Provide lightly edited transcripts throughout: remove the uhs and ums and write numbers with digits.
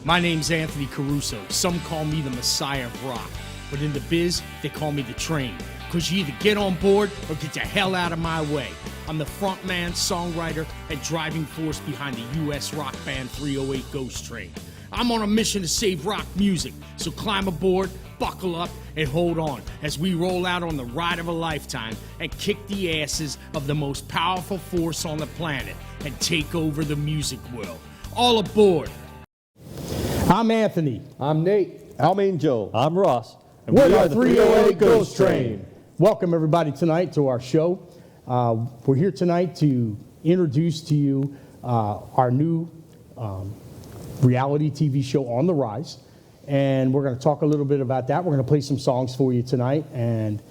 My name's Anthony Caruso. Some call me the Messiah of rock. But in the biz, they call me the Train. Because you either get on board or get the hell out of my way. I'm the frontman, songwriter, and driving force behind the U.S. rock band 308 Ghost Train. I'm on a mission to save rock music, so climb aboard, buckle up, and hold on as we roll out on the ride of a lifetime and kick the asses of the most powerful force on the planet and take over the music world. All aboard! I'm Anthony. I'm Nate. I'm Angel. I'm Ross. And we are the 308 Ghost Train. Welcome everybody tonight to our show. We're here tonight to introduce to you our new reality TV show, On the Rise. And we're going to talk a little bit about that. We're going to play some songs for you tonight and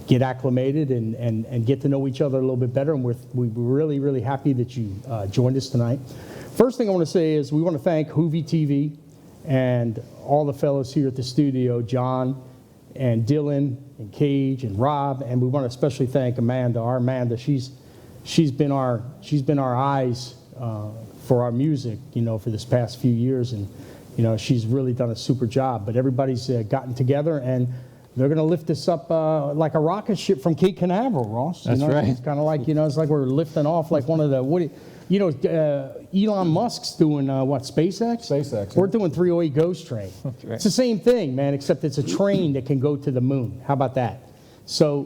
get acclimated and get to know each other a little bit better. And we're really, really happy that you joined us tonight. First thing I want to say is we want to thank Hoovie TV and all the fellows here at the studio, John and Dylan and Cage and Rob, and we want to especially thank Amanda. Our Amanda, she's been our eyes for our music, for this past few years, and she's really done a super job. But everybody's gotten together, and they're going to lift us up like a rocket ship from Cape Canaveral, Ross. That's right. It's kind of like it's like we're lifting off like one of the Elon Musk's doing SpaceX? SpaceX. We're doing 308 Ghost Train. That's right. It's the same thing, man, except it's a train that can go to the moon. How about that? So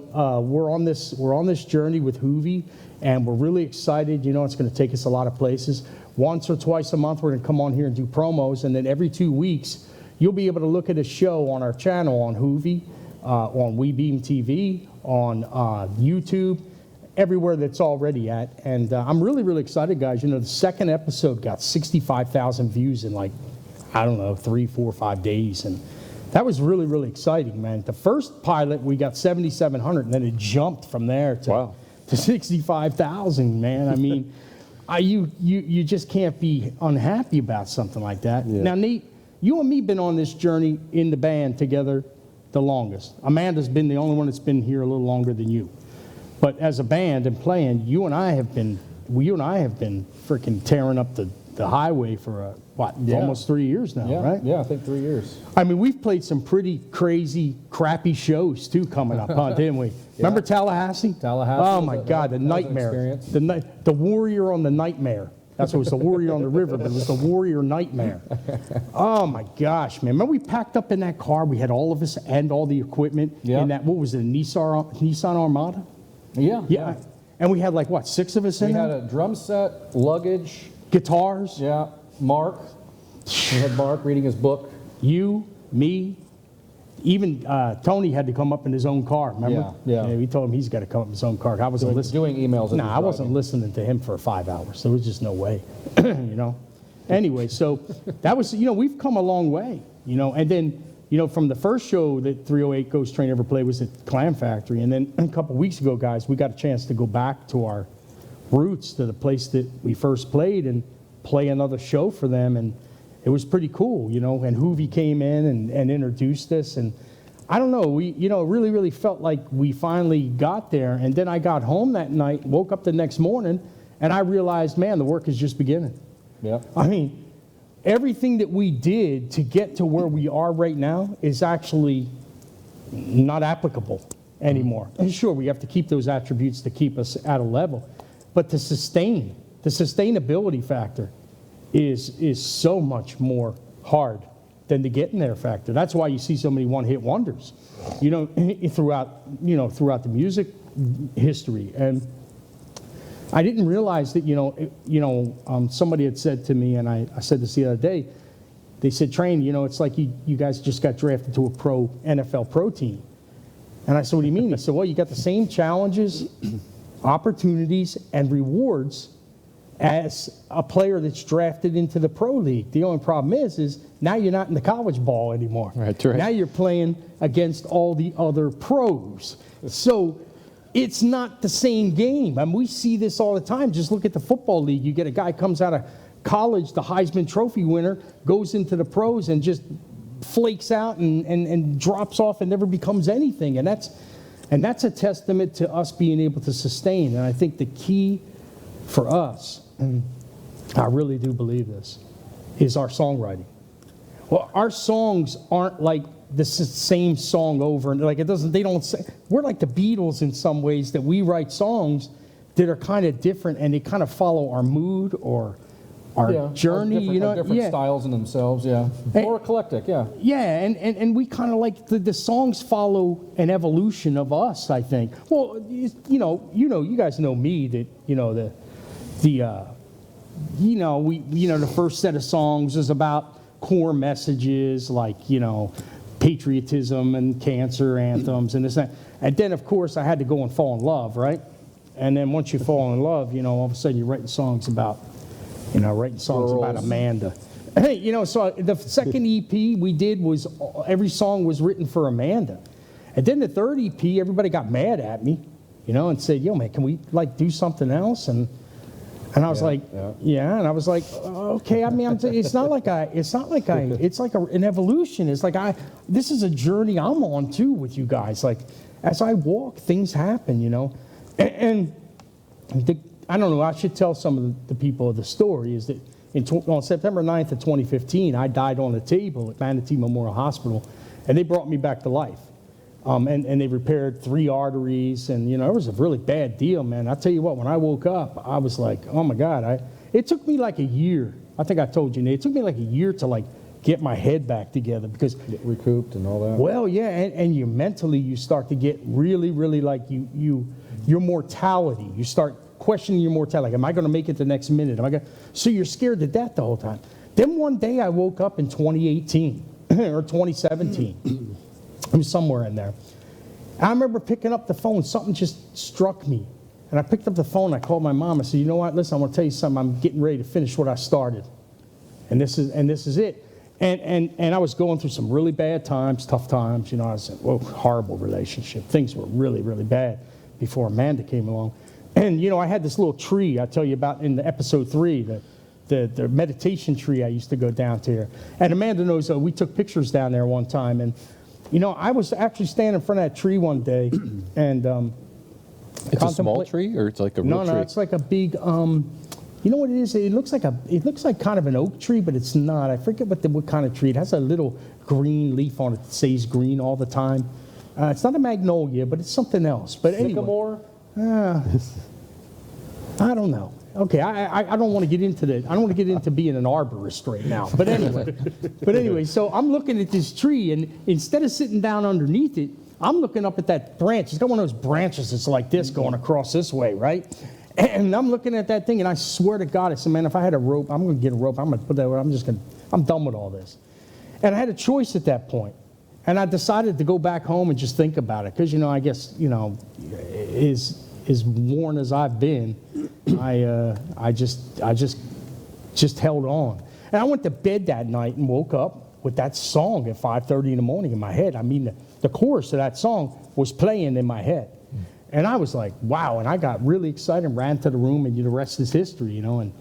we're on this journey with Hoovie, and we're really excited. It's going to take us a lot of places. Once or twice a month, we're going to come on here and do promos, and then every 2 weeks, you'll be able to look at a show on our channel on Hoovie, on WeBeam TV, on YouTube, everywhere that's already at. And I'm really, really excited, guys. The second episode got 65,000 views in 3, 4, 5 days. And that was really, really exciting, man. The first pilot, we got 7,700, and then it jumped from there to 65,000, man. I mean, you just can't be unhappy about something like that. Yeah. Now, Nate, you and me been on this journey in the band together the longest. Amanda's been the only one that's been here a little longer than you. But as a band and playing, you and I have been freaking tearing up the highway for almost 3 years now, right? Yeah, I think 3 years. I mean, we've played some pretty crazy, crappy shows too coming up, didn't we? Remember Tallahassee? Oh my God, the nightmare. The Warrior on the Nightmare. That's what it was, the Warrior on the River, but it was the Warrior Nightmare. Oh my gosh, man. Remember we packed up in that car, we had all of us and all the equipment in that, what was it, a Nissan Armada? Yeah. And we had 6 of us in there? We had a drum set, luggage. Guitars. Yeah, Mark. We had Mark reading his book. You, me, even Tony had to come up in his own car, remember? Yeah. We told him he's got to come up in his own car. I wasn't listening. Doing emails. I wasn't listening to him for 5 hours. There was just no way, Anyway, so that was, we've come a long way, and then, from the first show that 308 Ghost Train ever played was at Clam Factory. And then a couple weeks ago, guys, we got a chance to go back to our roots, to the place that we first played, and play another show for them. And it was pretty cool, and Hoovie came in and introduced us. And I don't know, we, really, really felt like we finally got there. And then I got home that night, woke up the next morning, and I realized, man, the work is just beginning. Yeah. I mean, everything that we did to get to where we are right now is actually not applicable anymore. And sure, we have to keep those attributes to keep us at a level. But the sustainability factor is so much more hard than the getting there factor. That's why you see so many one-hit wonders, throughout the music history. And I didn't realize that, somebody had said to me, and I said this the other day, they said, Train, it's like you guys just got drafted to a NFL pro team. And I said, what do you mean? He said, well, you got the same challenges, opportunities, and rewards as a player that's drafted into the pro league. The only problem is now you're not in the college ball anymore. Right. Now you're playing against all the other pros. So it's not the same game. I mean, we see this all the time. Just look at the football league. You get a guy comes out of college, the Heisman Trophy winner, goes into the pros and just flakes out and drops off and never becomes anything. And that's a testament to us being able to sustain. And I think the key for us, and I really do believe this, is our songwriting. Well, our songs aren't like the same song over and like it doesn't. They don't say we're like the Beatles in some ways that we write songs that are kind of different and they kind of follow our mood or our journey. Different, You know, different styles in themselves. Yeah, more eclectic. Yeah. Yeah, and we kind of like the songs follow an evolution of us, I think. Well, you guys know me that the first set of songs is about core messages like patriotism and cancer anthems and this and that. And then of course I had to go and fall in love, right? And then once you fall in love, all of a sudden you're writing songs about Amanda. Hey, so the second EP we did was every song was written for Amanda. And then the third EP, everybody got mad at me, and said, "Yo, man, can we do something else?" And I was yeah. And I was like, okay. I mean, it's like an evolution. It's like this is a journey I'm on too with you guys. Like as I walk, things happen, And I don't know. I should tell some of the people of the story is that on September 9th of 2015, I died on a table at Manatee Memorial Hospital, and they brought me back to life. And they repaired 3 arteries, and it was a really bad deal, man. I tell you what, when I woke up, I was like, oh my God. It took me like a year. I think I told you, Nate. It took me like a year to get my head back together because get recouped and all that. Well, yeah, and you mentally you start to get really, really your mortality. You start questioning your mortality. Like, am I going to make it the next minute? So you're scared to death the whole time. Then one day I woke up in 2018 or 2017. It was somewhere in there. I remember picking up the phone. Something just struck me. And I picked up the phone. I called my mom. I said, you know what? Listen, I want to tell you something. I'm getting ready to finish what I started. And this is it. And I was going through some really bad times, tough times. I was in a horrible relationship. Things were really, really bad before Amanda came along. And, I had this little tree I tell you about in the episode 3, the meditation tree I used to go down to here. And Amanda knows we took pictures down there one time. And, I was actually standing in front of that tree one day and it's a small tree or it's like a real tree? No, it's like a big, you know what it is? It looks like kind of an oak tree, but it's not. I forget what kind of tree. It has a little green leaf on it that stays green all the time. It's not a magnolia, but it's something else. But anyway. Sycamore? I don't know. Okay, I don't want to get into I don't want to get into being an arborist right now. But anyway, so I'm looking at this tree, and instead of sitting down underneath it, I'm looking up at that branch. It's got one of those branches that's like this going across this way, right? And I'm looking at that thing, and I swear to God, I said, man, if I had a rope, I'm going to get a rope. I'm going to put that where I'm done with all this. And I had a choice at that point. And I decided to go back home and just think about it. Because, I guess, as worn as I've been, I just held on. And I went to bed that night and woke up with that song at 5:30 in the morning in my head. I mean, the chorus of that song was playing in my head. And I was like, wow. And I got really excited and ran to the room, and the rest is history, And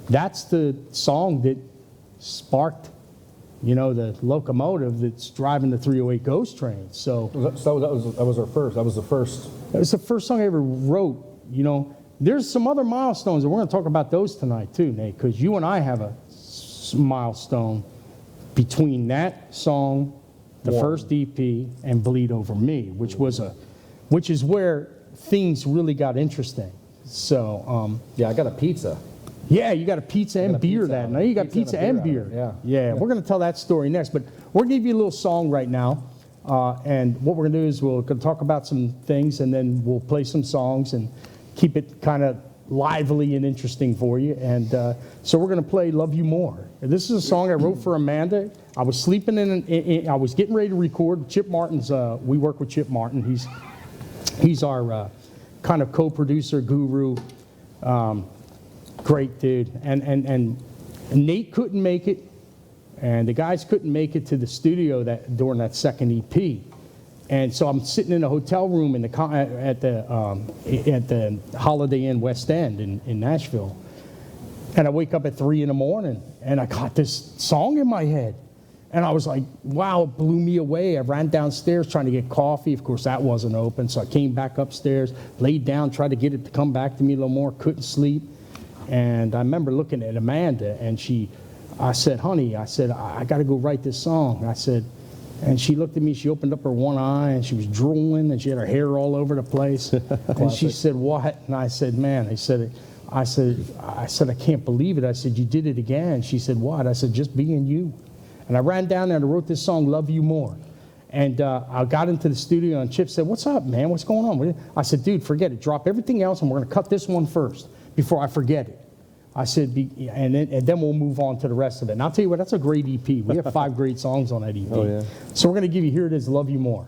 that's the song that sparked, the locomotive that's driving the 308 Ghost Train. So that was our first. That was the first. It was the first song I ever wrote. There's some other milestones, and we're going to talk about those tonight too, Nate, because you and I have a milestone between that song, the first EP, and Bleed Over Me, which is where things really got interesting. So I got a pizza. Yeah, you got a pizza and beer that night. You got pizza and beer. Yeah. We're going to tell that story next, but we're going to give you a little song right now. And what we're going to do is we're going to talk about some things, and then we'll play some songs and keep it kind of lively and interesting for you. And so we're going to play Love You More. And this is a song I wrote for Amanda. I was sleeping I was getting ready to record. Chip Martin's, we work with Chip Martin. He's our kind of co-producer guru. Great dude. And Nate couldn't make it, and the guys couldn't make it to the studio during that second EP. And so I'm sitting in a hotel room at the Holiday Inn West End in Nashville. And I wake up at 3 in the morning, and I got this song in my head. And I was like, wow, it blew me away. I ran downstairs trying to get coffee. Of course, that wasn't open. So I came back upstairs, laid down, tried to get it to come back to me a little more, couldn't sleep. And I remember looking at Amanda, and I said, honey, I said, I got to go write this song. I said, and she looked at me, she opened up her one eye, and she was drooling, and she had her hair all over the place. And she said, what? And I said, man, I said, I can't believe it. I said, you did it again. She said, what? I said, just being you. And I ran down there and I wrote this song, Love You More. And I got into the studio, and Chip said, what's up, man? What's going on? I said, dude, forget it. Drop everything else, and we're going to cut this one first before I forget it. I said, and then we'll move on to the rest of it. And I'll tell you what, that's a great EP. We have 5 great songs on that EP. Oh, yeah. So we're going to give you, here it is, Love You More.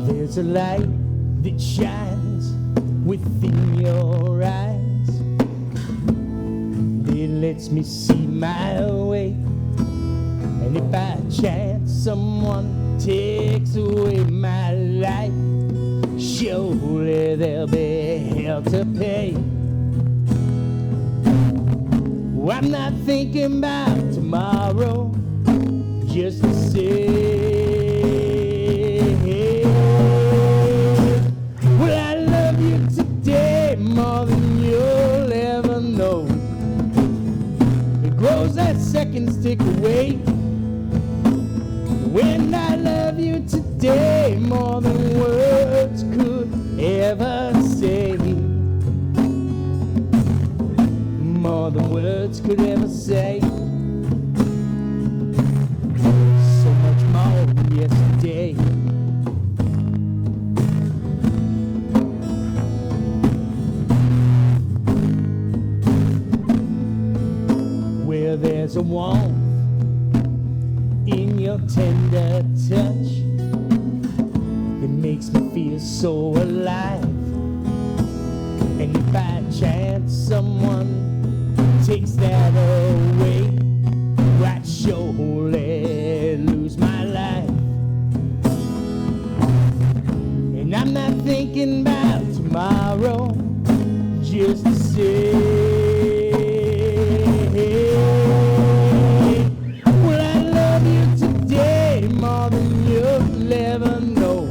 There's a light that shines within your eyes. It lets me see my way. And if by chance someone takes away my life, surely there'll be hell to pay. Well, I'm not thinking about tomorrow, just to say, well, I love you today more than you'll ever know. It grows that seconds tick away. When I love you today more than words could ever say, more than words could ever say, so much more than yesterday. Where there's a warmth in your tender touch, it makes me feel so alive. And if by chance someone takes that away, I'd surely lose my life. And I'm not thinking about tomorrow, just to say, more than you'll ever know.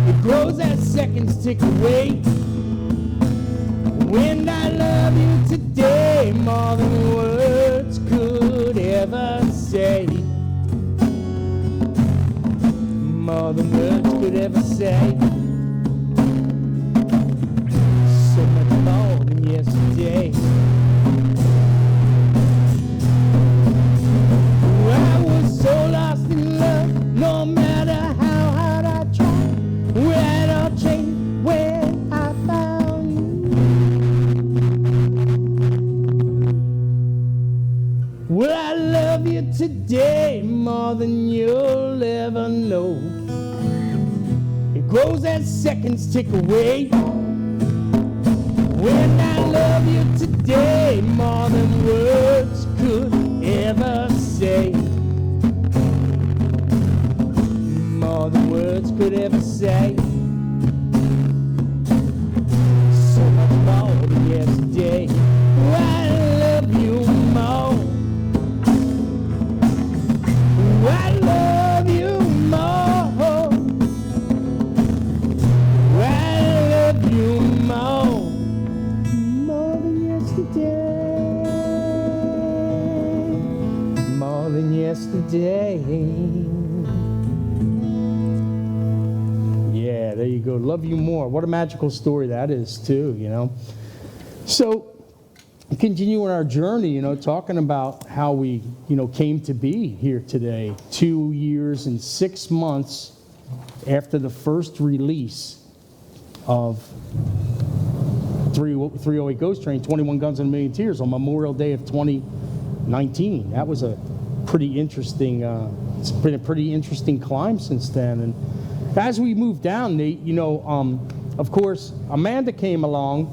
It grows as seconds tick away. When I love you today more than words could ever say, more than words could ever say, so much more than yesterday. So lost in love, no matter how hard I tried, well, it all changed when I found you. Well, I love you today more than you'll ever know. It grows as seconds tick away. When I love you today more than words could ever say, more than words could ever say, so much more than yesterday. Oh, I love you more. Oh, I love you more. Oh, I love you more, more than yesterday, more than yesterday. Yeah, there you go. Love You More. What a magical story that is, too, you know. So, continuing our journey, you know, talking about how we, you know, came to be here today, 2 years and 6 months after the first release of 308 Ghost Train, 21 Guns and a Million Tears on Memorial Day of 2019. That was a pretty interesting, it's been a pretty interesting climb since then. And as we moved down, Nate, you know, of course, Amanda came along,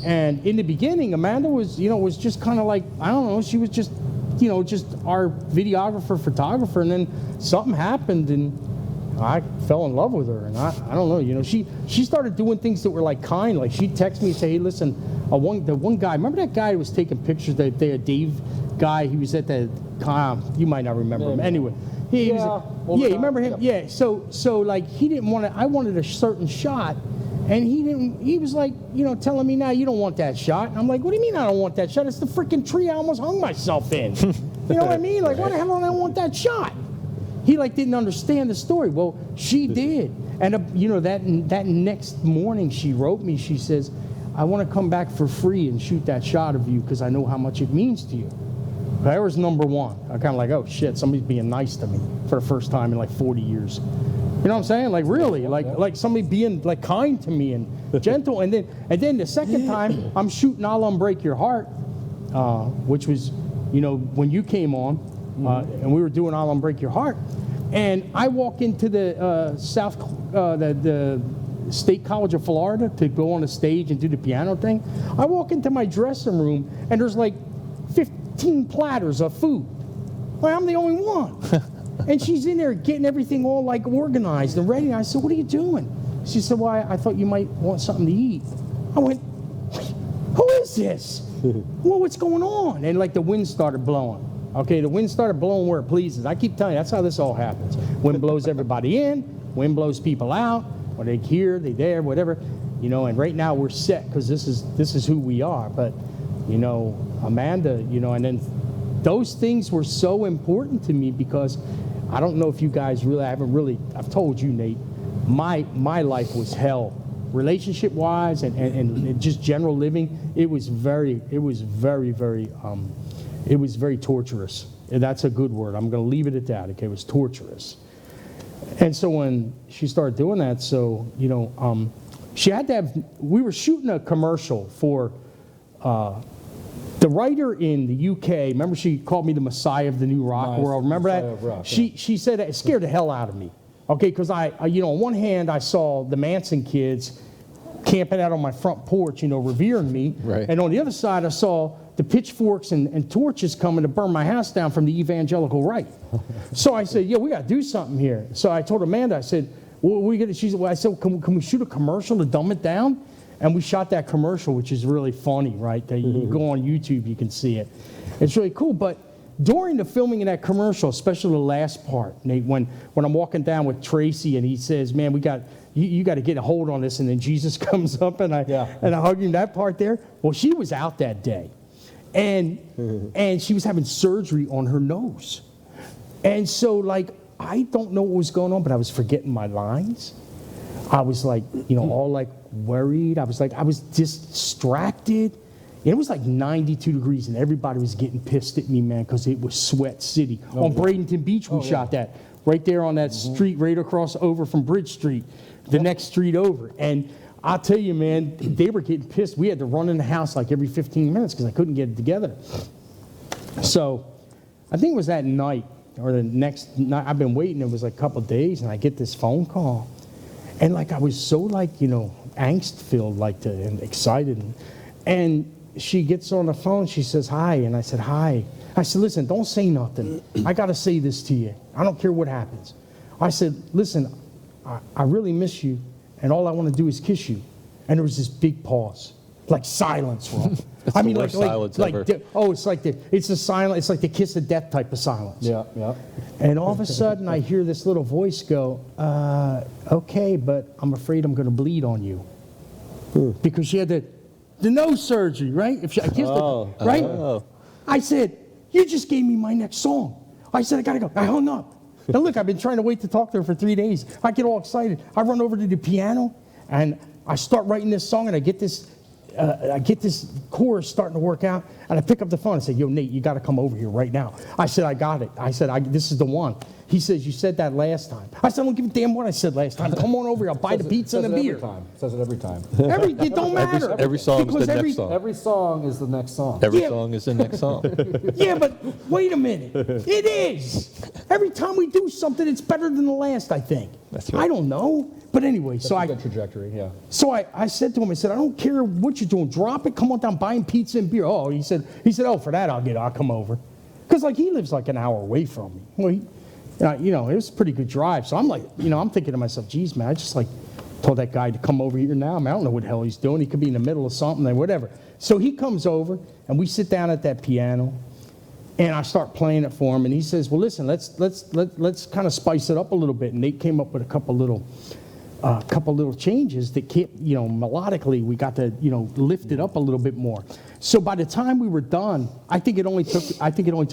and in the beginning, Amanda was, you know, was just kind of like, I don't know, she was just, you know, just our videographer, photographer, and then something happened, and I fell in love with her, and I don't know, you know, she started doing things that were like kind, like she'd text me and say, hey, listen, the one guy, remember that guy who was taking pictures, the Dave guy, he was at the, you might not remember him, anyway. He was, Yeah, over yeah, you time, remember him? yep. Yeah. So like he didn't want to. I wanted a certain shot, and he didn't. He was like, telling me now you don't want that shot. And I'm like, what do you mean I don't want that shot? It's the freaking tree I almost hung myself in. You know what I mean? Like, why the hell don't I want that shot? He like didn't understand the story. Well, she did, and that next morning she wrote me. She says, I want to come back for free and shoot that shot of you because I know how much it means to you. That was number one. I kind of like, oh shit, somebody's being nice to me for the first time in like 40 years. You know what I'm saying? Like really, like somebody being like kind to me and gentle. And then the second time, I'm shooting "I'll Unbreak Your Heart," which was, when you came on, and we were doing "I'll Unbreak Your Heart," and I walk into the the State College of Florida to go on the stage and do the piano thing. I walk into my dressing room and there's like 15 platters of food. Well, I'm the only one. And she's in there getting everything all like organized and ready. I said, what are you doing? She said, well, I thought you might want something to eat. I went, who is this? Well, what's going on? And like the wind started blowing. Okay, the wind started blowing where it pleases. I keep telling you, that's how this all happens. Wind blows everybody in, wind blows people out, or they here, they there, whatever. And right now we're set because this is who we are. But, Amanda, and then those things were so important to me because I don't know if you guys really, I've told you, Nate, my life was hell. Relationship-wise and just general living, it was very torturous. And that's a good word. I'm going to leave it at that. Okay, it was torturous. And so when she started doing that, she had to have. We were shooting a commercial for the writer in the UK. Remember, she called me the Messiah of the New Rock world. Remember Messiah that? of rock, She said it scared the hell out of me. Okay, because I on one hand I saw the Manson kids camping out on my front porch, revering me, Right. And on the other side I saw the pitchforks and torches coming to burn my house down from the evangelical right. So I said, we got to do something here. So I told Amanda, I said, I said, can we shoot a commercial to dumb it down? And we shot that commercial, which is really funny, right? That you go on YouTube, you can see it. It's really cool. But during the filming of that commercial, especially the last part, Nate, when I'm walking down with Tracy and he says, man, you got to get a hold on this. And then Jesus comes up and I hug him, that part there. Well, she was out that day. And she was having surgery on her nose. And so, like, I don't know what was going on, but I was forgetting my lines. I was like, all like worried. I was distracted. It was like 92 degrees, and everybody was getting pissed at me, man, because it was sweat city. On Bradenton Beach, we shot that. Right there on that street, right across over from Bridge Street, the next street over. And I'll tell you, man, they were getting pissed. We had to run in the house like every 15 minutes because I couldn't get it together. So I think it was that night or the next night. I've been waiting. It was like a couple of days, and I get this phone call. And like I was so like, angst-filled and excited. And she gets on the phone. She says, hi. And I said, hi. I said, listen, don't say nothing. I got to say this to you. I don't care what happens. I said, listen, I really miss you. And all I want to do is kiss you. And there was this big pause, like silence, Ron. That's the worst silence ever. It's the silence. It's like the kiss of death type of silence. Yeah. And all of a sudden, I hear this little voice go, "Okay, but I'm afraid I'm going to bleed on you," because she had the nose surgery, right? If I kissed her, right? Oh. I said, "You just gave me my next song." I said, "I got to go." I hung up. Now look, I've been trying to wait to talk to her for 3 days. I get all excited. I run over to the piano and I start writing this song, and I get this chorus starting to work out, and I pick up the phone and say, yo, Nate, you got to come over here right now. I said, I got it. I said, this is the one. He says, you said that last time. I said, I don't give a damn what I said last time. Come on over here. I'll buy the pizza and the beer. Says it every time. It don't matter. Every song is Because the next song. Every song is the next song. Every Yeah. song is the next song. Yeah, but wait a minute. It is. Every time we do something, it's better than the last, I think. That's right. I don't know. But anyway, That's so a good trajectory, yeah. So I said to him, I said, I don't care what you're doing. Drop it. Come on down, buying pizza and beer. Oh, he said, oh, for that I'll come over. Because, like, he lives like an hour away from me. Well, it was a pretty good drive. So I'm like, I'm thinking to myself, geez, man, I just, like, told that guy to come over here now. I mean, I don't know what the hell he's doing. He could be in the middle of something or whatever. So he comes over, and we sit down at that piano. And I start playing it for him, and he says, "Well, listen, let's kind of spice it up a little bit." And Nate came up with a couple little changes that kept, melodically, we got to, lift it up a little bit more. So by the time we were done, I think it only took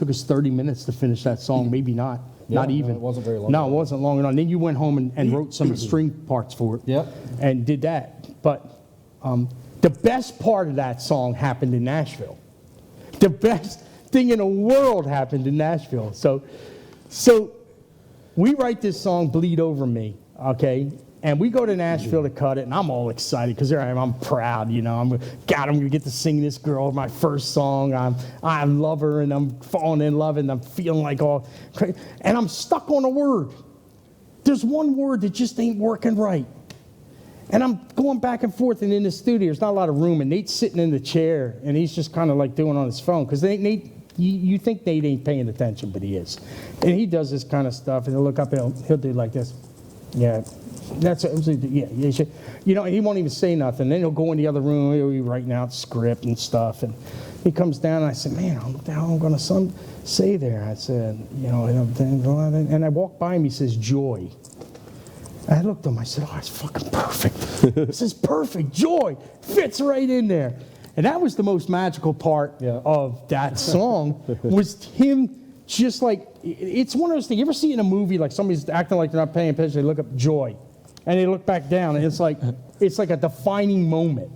us 30 minutes to finish that song, maybe not. Yeah, Not even. no, it wasn't very long. No, it wasn't long enough. And then you went home and wrote some string parts for it. Yep. And did that. But the best part of that song happened in Nashville. The best thing in the world happened in Nashville. So we write this song, Bleed Over Me, okay? And we go to Nashville to cut it, and I'm all excited because there I am. I'm proud, I'm going to get to sing this girl my first song. I love her, and I'm falling in love, and I'm feeling like all crazy. And I'm stuck on a word. There's one word that just ain't working right. And I'm going back and forth, and in the studio, there's not a lot of room, and Nate's sitting in the chair, and he's just kind of like doing on his phone because Nate, you think Nate ain't paying attention, but he is. And he does this kind of stuff, and he'll look up, and he'll do like this. Yeah. That's yeah. And he won't even say nothing. Then he'll go in the other room. He'll be writing out script and stuff. And he comes down, and I said, "Man, what the hell am I going to say there?" I said, and I walked by him. He says, "Joy." I looked at him. I said, "Oh, it's fucking perfect. This is perfect. Joy fits right in there." And that was the most magical part of that song was him. Just like, it's one of those things. You ever see in a movie, like somebody's acting like they're not paying attention, they look up Joy, and they look back down, and it's like a defining moment.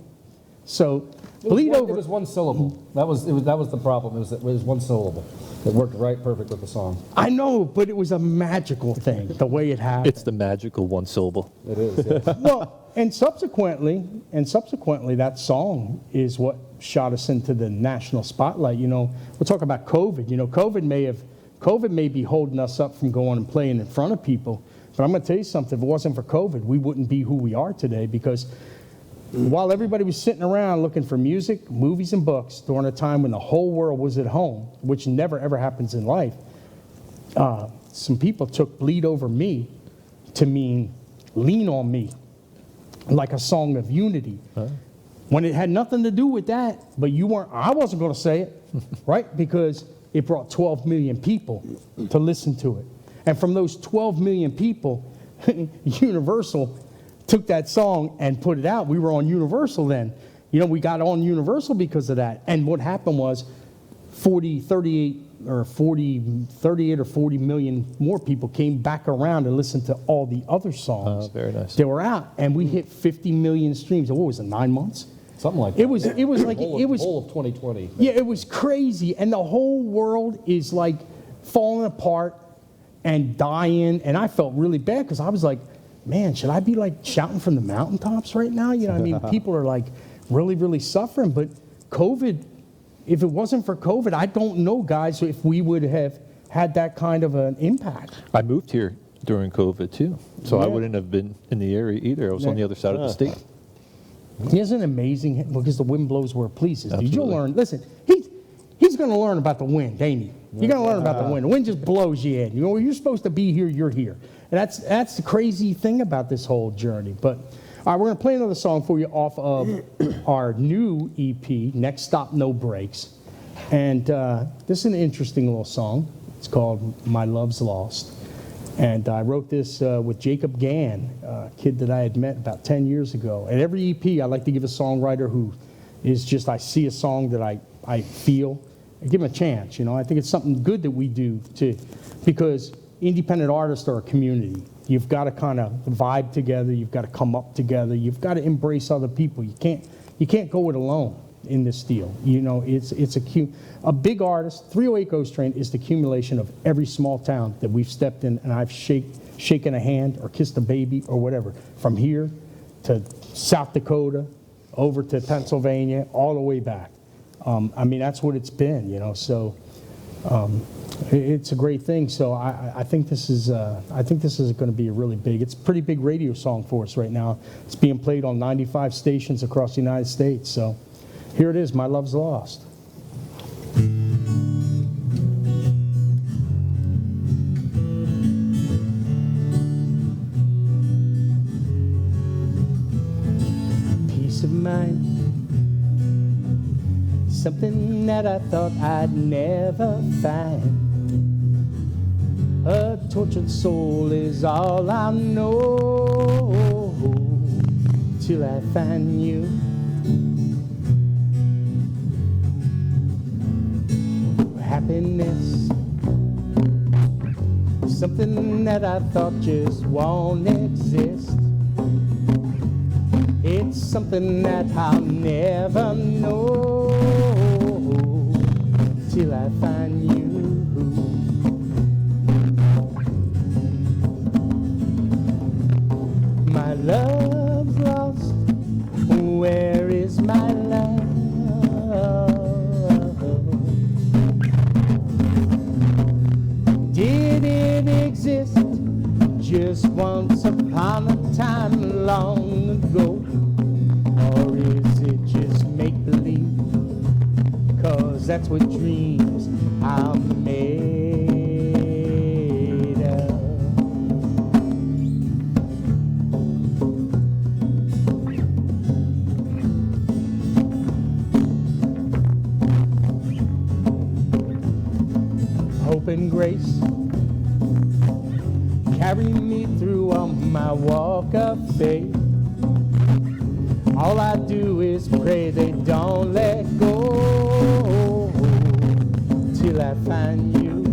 So, Bleed Over. It was one syllable. That was the problem. It was one syllable. It worked right perfect with the song. I know, but it was a magical thing, the way it happened. It's the magical one syllable. It is, yeah. Well, and subsequently, that song is what shot us into the national spotlight. We'll talk about COVID. COVID may be holding us up from going and playing in front of people. But I'm going to tell you something. If it wasn't for COVID, we wouldn't be who we are today because while everybody was sitting around looking for music, movies, and books during a time when the whole world was at home, which never, ever happens in life, some people took Bleed Over Me to mean lean on me, like a song of unity. Huh? When it had nothing to do with that, but I wasn't going to say it, right? Because it brought 12 million people to listen to it. And from those 12 million people, Universal took that song and put it out. We were on Universal then. We got on Universal because of that. And what happened was 38 or 40 million more people came back around and listened to all the other songs very nice. that were out. And we hit 50 million streams. What was it, 9 months? Something like that. It was like it was whole of 2020. Yeah, it was crazy, and the whole world is like falling apart and dying. And I felt really bad because I was like, man, should I be like shouting from the mountaintops right now? People are like really, really suffering. But COVID, if it wasn't for COVID, I don't know, guys, if we would have had that kind of an impact. I moved here during COVID too, so I wouldn't have been in the area either. I was on the other side of the state. Isn't it amazing? Because the wind blows where it pleases. Did you learn? Listen, he's going to learn about the wind, ain't he? You're going to learn about the wind. The wind just blows you in. You're supposed to be here, you're here. And that's the crazy thing about this whole journey. But all right, we're going to play another song for you off of our new EP, Next Stop, No Brakes. And this is an interesting little song. It's called My Love's Lost. And I wrote this with Jacob Gann, a kid that I had met about 10 years ago. And every EP, I like to give a songwriter who is just, I see a song that I feel, and give him a chance. I think it's something good that we do too, because independent artists are a community. You've got to kind of vibe together. You've got to come up together. You've got to embrace other people. You can't go it alone in this deal. It's a big artist. 308 Ghost Train is the accumulation of every small town that we've stepped in, and I've shaken a hand or kissed a baby or whatever, from here to South Dakota, over to Pennsylvania, all the way back. That's what it's been, so it's a great thing. So I think this is going to be it's a pretty big radio song for us right now. It's being played on 95 stations across the United States. So here it is, My Love's Lost. Peace of mind something that I thought I'd never find. A tortured soul is all I know, till I find you. Happiness, something that I thought just won't exist. It's something that I'll never know till I find you. My love's lost, where is my love? Did it exist just once upon a time long ago? Or is it just make-believe? 'Cause that's what dreams are made of. Hope and grace carry me through on my walk of faith. All I do is pray they don't let go till I find you.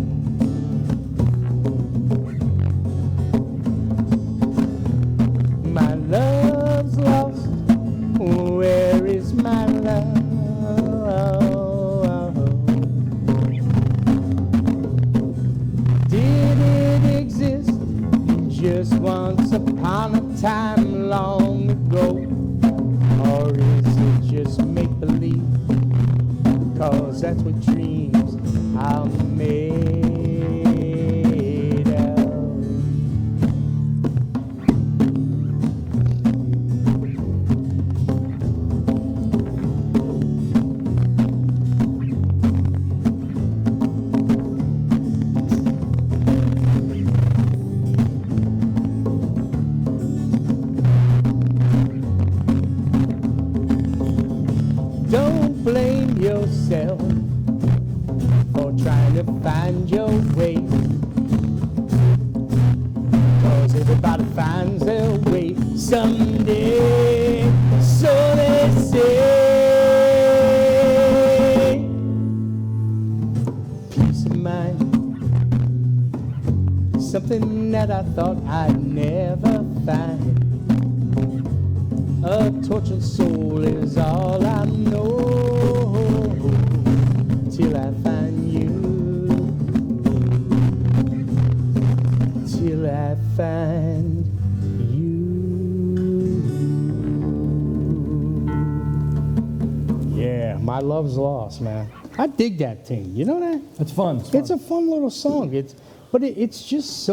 My love's lost, where is my love? Did it exist just once upon a time long ago? Or is it just make-believe? 'Cause that's what dreams are made of. Don't blame yourself for trying to find your way, 'cause everybody finds their way someday, so they say. Peace of mind, something that I thought I'd never find. A tortured soul is all I know till I find you. Till I find you. Yeah, my love's lost, man. I dig that thing. You know that? It's fun. It's a fun little song. It's just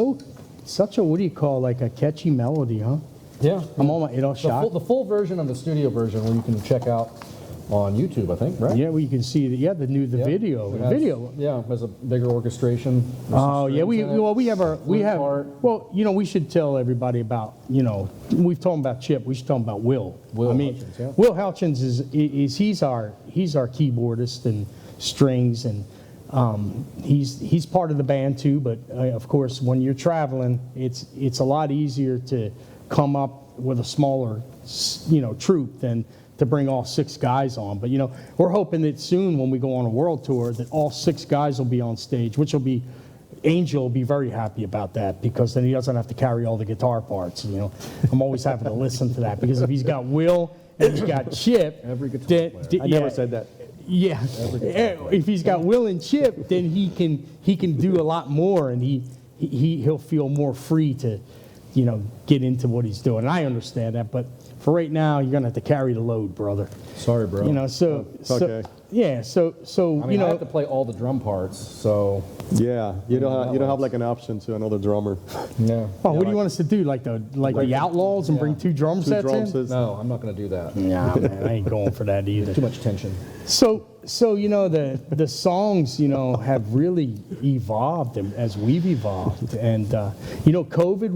such a, what do you call, like a catchy melody, huh? Yeah. I'm on my, shot. The full version of the studio version, where you can check out on YouTube, I think, right? Yeah, well, you can see the Yeah. video. It The has- video. Yeah, has a bigger orchestration. There's Oh some yeah, strings in it, we have flute part. well, we should tell everybody about, we've talked about Chip, we should talk about Will. Will Hutchins, yeah. Will Hutchins is he's our keyboardist and strings, and he's part of the band too. But of course, when you're traveling, it's a lot easier to come up with a smaller troupe than to bring all 6 guys on. But we're hoping that soon, when we go on a world tour, that all 6 guys will be on stage, which will be, Angel will be very happy about that, because then he doesn't have to carry all the guitar parts. I'm always having to listen to that, because if he's got Will and he's got Chip, Every guitar player. I never said that. yeah, if he's got Will and Chip, then he can do a lot more, and he'll feel more free to get into what he's doing. And I understand that, but for right now, you're gonna have to carry the load, brother. Sorry, bro. okay. Yeah, so I mean, I have to play all the drum parts, so Yeah, you don't have like an option to another drummer. no. Oh, what do you want us to do? Like the Outlaws and bring 2 drum Two sets drum in? sets. No, I'm not going to do that. Nah, man, I ain't going for that either. Too much tension. So the songs have really evolved as we've evolved, and COVID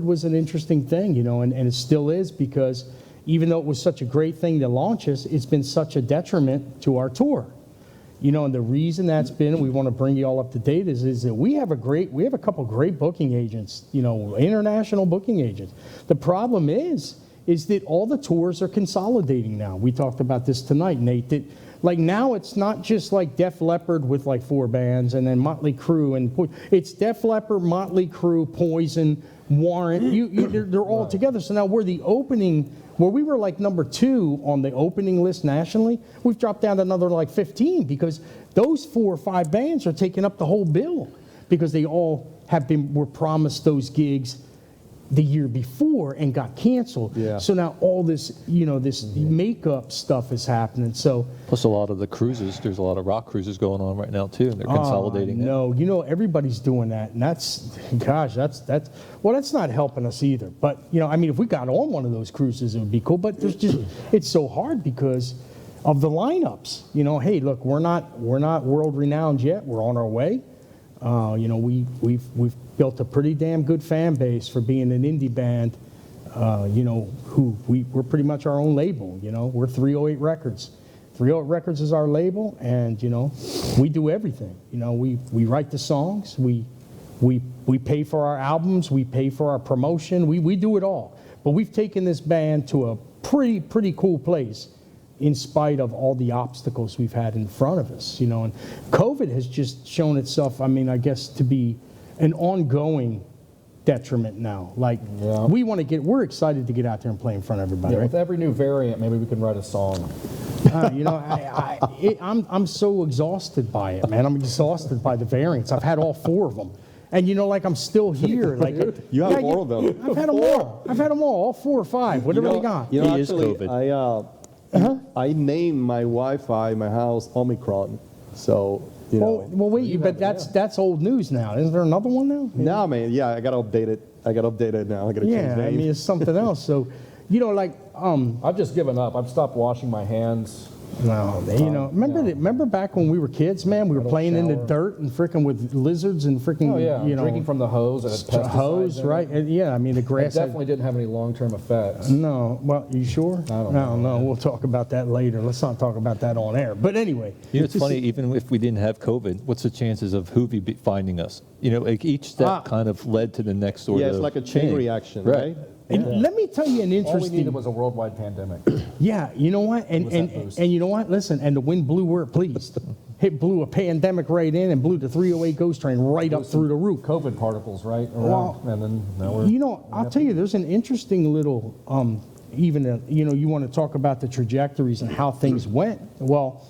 was an interesting thing, and it still is, because even though it was such a great thing to launch us, it's been such a detriment to our tour. You know, and the reason that's been, and we want to bring you all up to date, is that we have a couple great booking agents, you know, international booking agents. The problem is that all the tours are consolidating now. We talked about this tonight, Nate, that like now it's not just like Def Leppard with like 4 bands and then Motley Crue and it's Def Leppard, Motley Crue, Poison, Warrant. They're all together. So now we're the opening. Where we were like number 2 on the opening list nationally, we've dropped down to another like 15 because those 4 or 5 bands are taking up the whole bill because they all were promised those gigs the year before and got canceled. Yeah. So now all this, you know, this makeup stuff is happening. So Plus a lot of the cruises, there's a lot of rock cruises going on right now too, and they're consolidating. No, you know, everybody's doing that, and that's not helping us either. But you know, I mean, if we got on one of those cruises, it would be cool. But it's so hard because of the lineups. You know, hey, look, we're not world renowned yet. We're on our way. You know, we've built a pretty damn good fan base for being an indie band. You know, we're pretty much our own label. You know, we're 308 Records. 308 Records is our label, and you know, we do everything. You know, we write the songs, we pay for our albums, we pay for our promotion, we do it all. But we've taken this band to a pretty cool place, in spite of all the obstacles we've had in front of us. You know, and COVID has just shown itself, I mean, I guess, to be an ongoing detriment now. Like, we're excited to get out there and play in front of everybody. Yeah, right? with every new variant, maybe we can write a song. You know, I'm so exhausted by it, man. I'm exhausted by the variants. I've had all 4 of them. And you know, like I'm still here. Like You have 4 of them. I've had them all 4 or 5, whatever they got. You know, He is actually, COVID. I named my Wi-Fi, my house, Omicron. So, you know. Well, wait, but that's old news now. Isn't there another one now? No, man, yeah, I got to update it. I got to update it now. I got to change Yeah, the I name. mean, it's something else. So, you know, like, I've just given up. I've stopped washing my hands. no, you know, remember back when we were kids, man? We were don't playing in the shower. dirt and freaking with lizards and freaking, Oh yeah, you know, drinking from the hose and it had pesticides hose, in it. right? And, yeah, I mean, the It grass. had- definitely didn't have any long-term effects. No, well, you sure? I don't know. We'll talk about that later. Let's not talk about that on air. But anyway, You know, it's funny, even if we didn't have COVID, what's the chances of Hoovie finding us? You know, like each step kind of led to the next sort Yeah, of it's like a chain thing. reaction, Right. right? and let me tell you an All we interesting. needed was a worldwide pandemic. Yeah, you know what? And was that boost. you know what? Listen, and the wind blew where it pleased. It blew a pandemic right in and blew the 308 Ghost Train right up through the roof. COVID particles, right? Around, Well, and then now we're. You know, I'll tell you, there's an interesting little, you know, you want to talk about the trajectories and how things went. Well,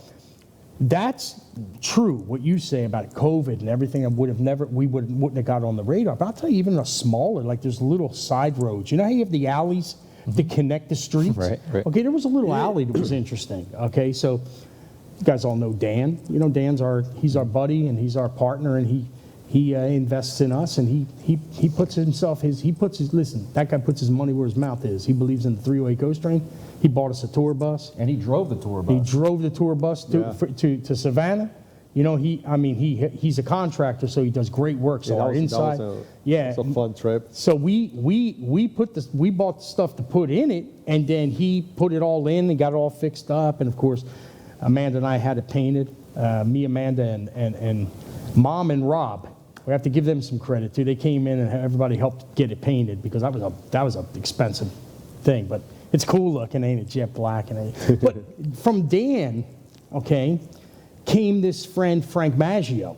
that's true, what you say about COVID and everything. We wouldn't have got on the radar. But I'll tell you, even a smaller, like there's little side roads. You know how you have the alleys to connect the streets? Right. Okay, there was a little alley that was interesting. Okay, so you guys all know Dan. You know, he's our buddy and he's our partner, and he invests in us, and he puts listen, that guy puts his money where his mouth is. He believes in the 308 Ghost Train. He bought us a tour bus. And he drove the tour He bus. drove the tour bus to Savannah. You know, he's a contractor, so he does great work. So our inside, It's a fun trip. so we bought the stuff to put in it, and then he put it all in and got it all fixed up. And of course, Amanda and I had it painted. Me, Amanda, and Mom and Rob. We have to give them some credit too. They came in and everybody helped get it painted because that was an expensive thing. But it's cool looking, ain't it? Jet black and everything. But from Dan, okay, came this friend Frank Maggio.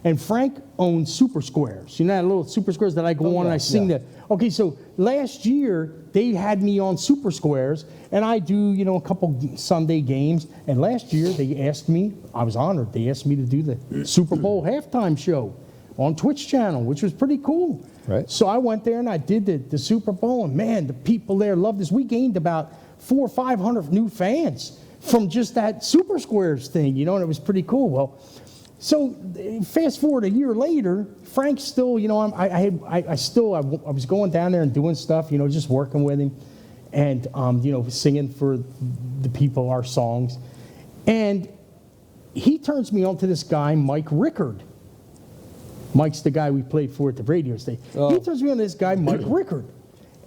And Frank owns Super Squares. You know that little Super Squares that I go on and I sing that. Okay, so last year they had me on Super Squares, and I do, you know, a couple Sunday games. And last year they asked me, I was honored, they asked me to do the Super Bowl halftime show on Twitch channel, which was pretty cool. Right. So I went there and I did the Super Bowl, and man, the people there loved this. We gained about 400 or 500 new fans from just that Super Squares thing, you know, and it was pretty cool. Well, so fast forward a year later, Frank's still, you know, I was going down there and doing stuff, you know, just working with him, and you know, singing for the people our songs, and he turns me on to this guy Mike Rickard. Mike's the guy we played for at the radio station. He turns me on to this guy Mike Rickard,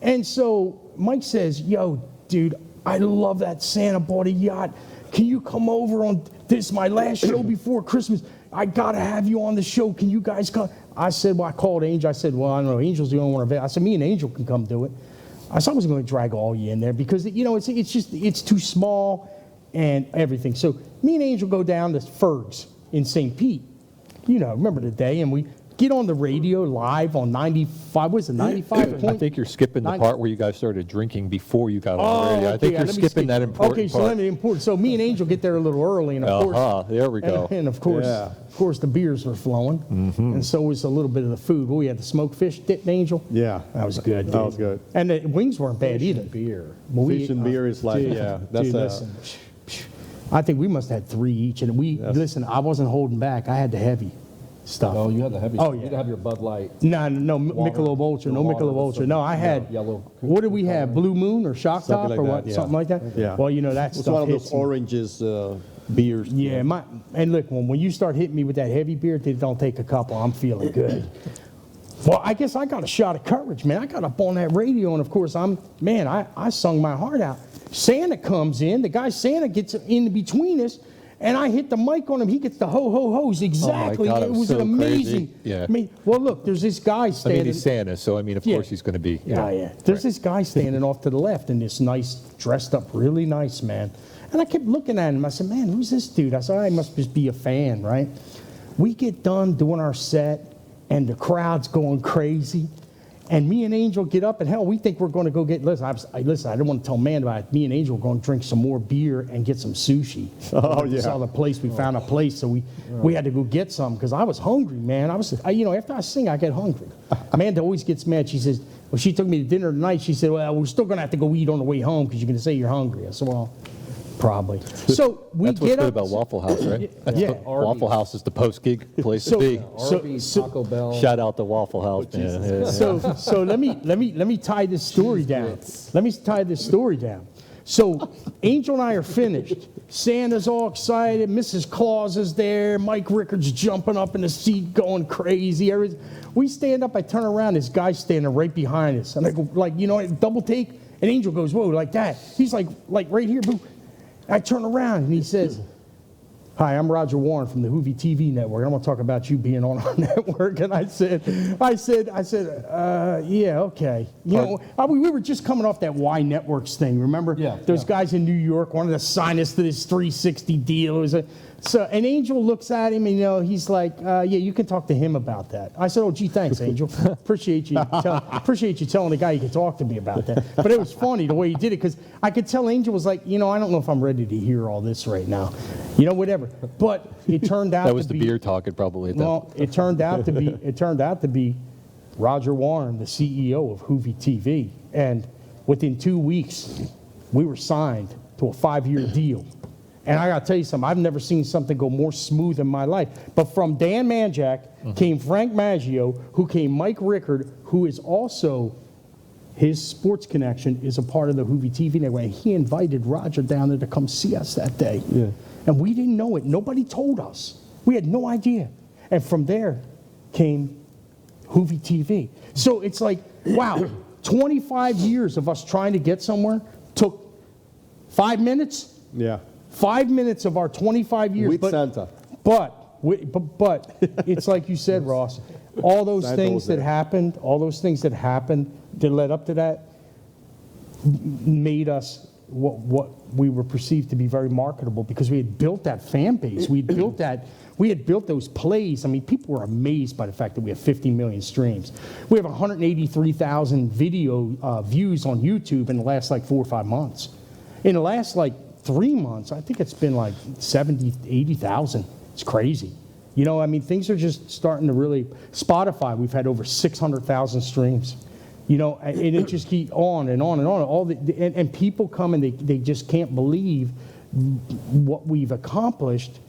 and so Mike says, "Yo, dude, I love that Santa bought a yacht. Can you come over on this, my last show before Christmas? I got to have you on the show. Can you guys come? I said, well, I called Angel. I said, well, I don't know. Angel's the only one available. I said, me and Angel can come do it. I said, I wasn't going to drag all you in there because, you know, it's too small and everything. So me and Angel go down to Ferg's in St. Pete. You know, remember the day, and we get on the radio live on 95, what is it, 95 I think you're skipping the part where you guys started drinking before you got on the radio. I okay, think you're let me skipping skip- that important Okay, so part. let me important. So me and Angel get there a little early, and of course, There we go. and of course, Yeah. the beers were flowing, and so was a little bit of the food. Well, we had the smoked fish dipped, Angel. Yeah. That was good. That dude. was good. And the wings weren't bad either. Beer. Well, Fish and beer is like, dude, yeah, that's dude, a- listen. I think we must have had 3 each, and listen. I wasn't holding back. I had the heavy stuff. Oh, you had the heavy. Oh, You yeah. didn't have your Bud Light. No, Water. Michelob Ultra, no Water Michelob with Ultra. some, No, I had yellow. What did we have? Blue Moon or Shock Something Top like or that, what? yeah. Something like that. Yeah. Well, you know that It's stuff one of hits those me. oranges beers. Yeah, and look, when you start hitting me with that heavy beer, it don't take a couple. I'm feeling good. Well, I guess I got a shot of courage, man. I got up on that radio, and of course, I sung my heart out. Santa comes in. The guy Santa gets in between us, and I hit the mic on him. He gets the ho ho ho's exactly. God, it it was was an so amazing. crazy. Yeah. I mean, well, look, there's this guy I standing. mean, he's Santa, so I mean, of Yeah. course he's going to be. Yeah. There's this guy standing off to the left in this nice, dressed up, really nice man. And I kept looking at him. I said, man, who's this dude? I said, I must just be a fan, right? We get done doing our set, and the crowd's going crazy. And me and Angel get up, and hell, we think we're going to go get, listen, I didn't want to tell man about it. Me and Angel were going to drink some more beer and get some sushi. Oh, We yeah. saw the place, we found a place, so we had to go get some because I was hungry, man. After I sing, I get hungry. Amanda always gets mad. She says, well, she took me to dinner tonight. She said, well, we're still going to have to go eat on the way home because you're going to say you're hungry. I said, well, probably. So we That's what's get good up. about Waffle House, right? That's Yeah. the- Waffle House is the post-gig place So- to be. Arby's, so- Taco Bell. Shout out to Waffle House, man. Yeah. So let me tie this story down. Let me tie this story down. So Angel and I are finished. Santa's all excited. Mrs. Claus is there. Mike Rickard's jumping up in the seat, going crazy. We stand up. I turn around. This guy's standing right behind us, and I go like, double take. And Angel goes, whoa, like that. He's like right here, boo. I turn around and he says, hi, I'm Roger Warren from the Hoovie TV network. I'm going to talk about you being on our network. And I said, yeah, okay. We were just coming off that Y Networks thing, remember? Yeah, Those yeah. guys in New York wanted to sign us to this 360 deal. It was and Angel looks at him and, he's like, yeah, you can talk to him about that. I said, oh, gee, thanks, Angel. Appreciate you telling the guy you can talk to me about that. But it was funny the way he did it because I could tell Angel was like, I don't know if I'm ready to hear all this right now. Whatever. But it turned out That was to the be, beer talking probably at that well, it turned out to be Roger Warren, the CEO of Hoovie TV. And within 2 weeks, we were signed to a 5-year deal. And I got to tell you something, I've never seen something go more smooth in my life. But from Dan Manjack came Frank Maggio, who came Mike Rickard, who is also, his sports connection is a part of the Hoovie TV network. And he invited Roger down there to come see us that day. Yeah. And we didn't know it. Nobody told us. We had no idea. And from there came Hoovie TV. So it's like, wow, 25 years of us trying to get somewhere took 5 minutes. Yeah. 5 minutes of our 25 years. With Santa. But it's like you said, Ross, all those Santa things was that there. happened, that led up to that, made us what we were perceived to be very marketable because we had built that fan base. We had built those plays. I mean, people were amazed by the fact that we have 50 million streams. We have 183,000 video views on YouTube in the last 4 or 5 months. In the last 3 months, I think it's been 70, 80,000. It's crazy. Things are just starting to really, Spotify, we've had over 600,000 streams. And it just keep on and on and on. And people come and they just can't believe what we've accomplished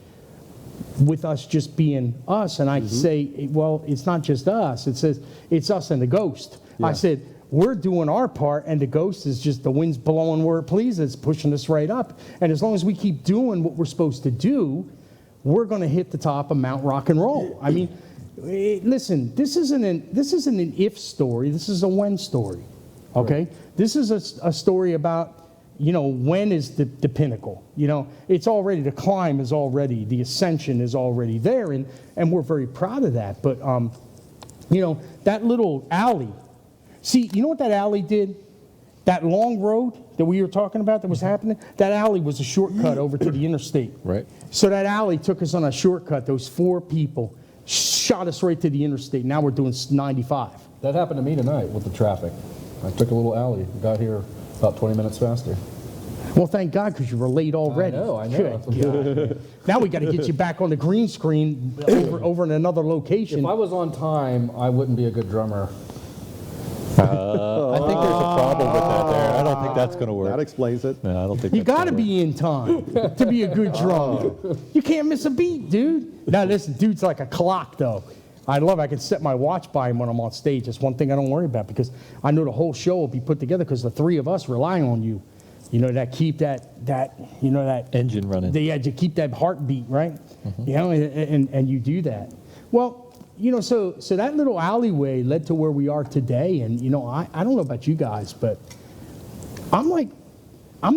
with us just being us. And I say, well, it's not just us. It says it's us and the ghost. Yeah. I said, we're doing our part, and the ghost is just the wind's blowing where it pleases, pushing us right up. And as long as we keep doing what we're supposed to do, we're going to hit the top of Mount Rock and Roll. I mean, listen, this isn't an if story. This is a when story. Okay? This is a story about when is the pinnacle? It's already, the climb is already, the ascension is already there, and we're very proud of that. But, that little alley, see, you know what that alley did? That long road that we were talking about that was happening, that alley was a shortcut over to the interstate. Right. So that alley took us on a shortcut. Those 4 people shot us right to the interstate. Now we're doing 95. That happened to me tonight with the traffic. I took a little alley, got here about 20 minutes faster. Well, thank God, because you were late already. I know. Good God. Now we got to get you back on the green screen over in another location. If I was on time, I wouldn't be a good drummer. I think there's a problem with that there. I don't think that's going to work. That explains it. No, I don't think You that's got to gonna be in time to be a good drummer. You can't miss a beat, dude. Now, listen, dude's like a clock, though. I can set my watch by him when I'm on stage. That's one thing I don't worry about, because I know the whole show will be put together because the 3 of us rely on you. That keep that engine running. To keep that heartbeat, right? And you do that. Well, so that little alleyway led to where we are today. And, I don't know about you guys, but I'm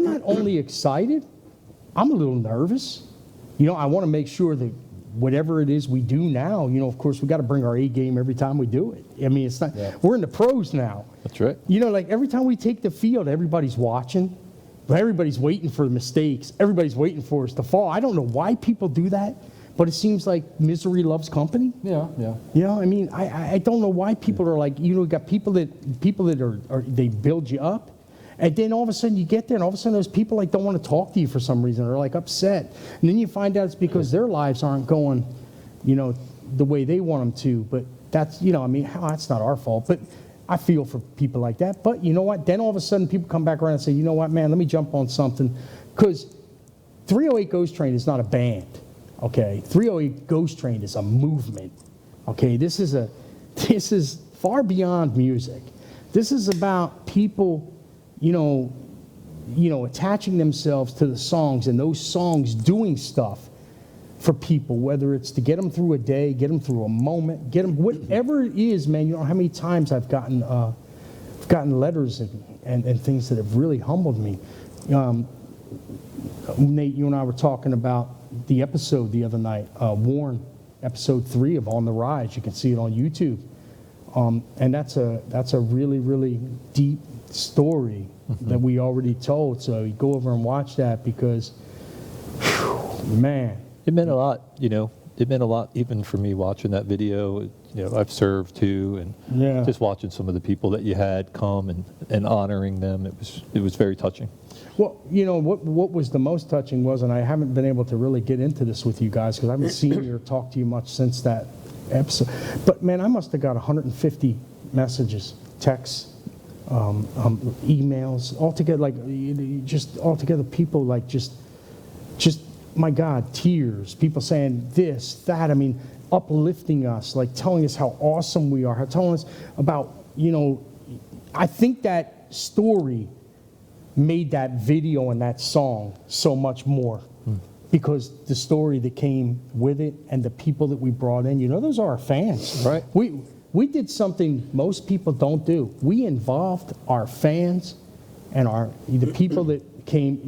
not only excited, I'm a little nervous. I want to make sure that whatever it is we do now, of course, we got to bring our A game every time we do it. I mean, it's not, we're in the pros now. That's right. Like every time we take the field, everybody's watching. Everybody's waiting for the mistakes. Everybody's waiting for us to fall. I don't know why people do that, but it seems like misery loves company. Yeah. I don't know why people are like, got people that are they build you up, and then all of a sudden you get there, and all of a sudden those people don't want to talk to you for some reason. They're upset, and then you find out it's because their lives aren't going, the way they want them to. But that's, that's not our fault. But I feel for people like that. But you know what? Then all of a sudden people come back around and say, you know what, man, let me jump on something. Because 308 Ghost Train is not a band, okay? 308 Ghost Train is a movement, okay? This is far beyond music. This is about people, attaching themselves to the songs, and those songs doing stuff for people, whether it's to get them through a day, get them through a moment, get them, whatever it is, man. How many times I've gotten letters and things that have really humbled me. Nate, you and I were talking about the episode the other night, Warren, episode 3 of On the Rise. You can see it on YouTube. And that's a really, really deep story that we already told. So you go over and watch that, because, man. It meant a lot, It meant a lot even for me watching that video. I've served too, and just watching some of the people that you had come and honoring them. It was very touching. Well, what was the most touching was, and I haven't been able to really get into this with you guys because I haven't seen you or talked to you much since that episode. But man, I must have got 150 messages, texts, emails, altogether, just altogether, people just my God, tears, people saying this, that, uplifting us, telling us how awesome we are, telling us about, I think that story made that video and that song so much more, because the story that came with it and the people that we brought in, those are our fans. Right. We did something most people don't do. We involved our fans and the people that came,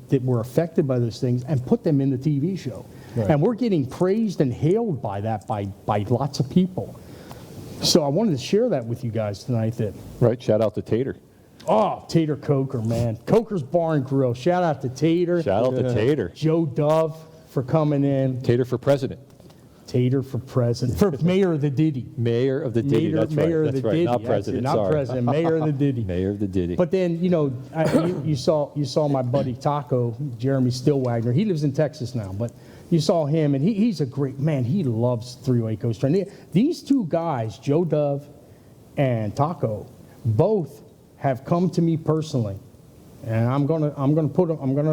that were affected by those things, and put them in the TV show. Right. And we're getting praised and hailed by that by lots of people. So I wanted to share that with you guys tonight. Right. Shout out to Tater. Oh, Tater Coker, man. Coker's Bar and Grill. Shout out to Tater. Shout out to Tater. Joe Dove for coming in. Tater for president. Tater for president. For mayor of the Diddy. Mayor of the Diddy. That's mayor right. Of the That's right. Diddy. Not president. Not Sorry. president. Mayor of the Diddy. Mayor of the Diddy. But then, you saw my buddy Taco, Jeremy Stillwagner. He lives in Texas now, but you saw him, and he's a great man. He loves 308 Ghost Train. These 2 guys, Joe Dove and Taco, both have come to me personally, and I'm gonna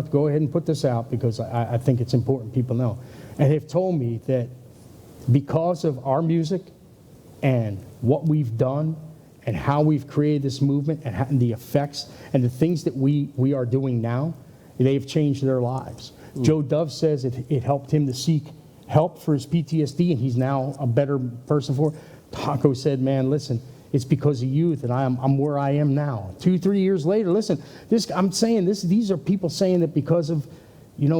go ahead and put this out because I think it's important people know, and have told me that because of our music and what we've done and how we've created this movement and the effects and the things that we are doing now, they've changed their lives. Joe Dove says it helped him to seek help for his PTSD, and he's now a better person for it. Taco said, man, listen, it's because of youth, and I'm where I am now. 2-3 years later, listen, I'm saying this. These are people saying that because of,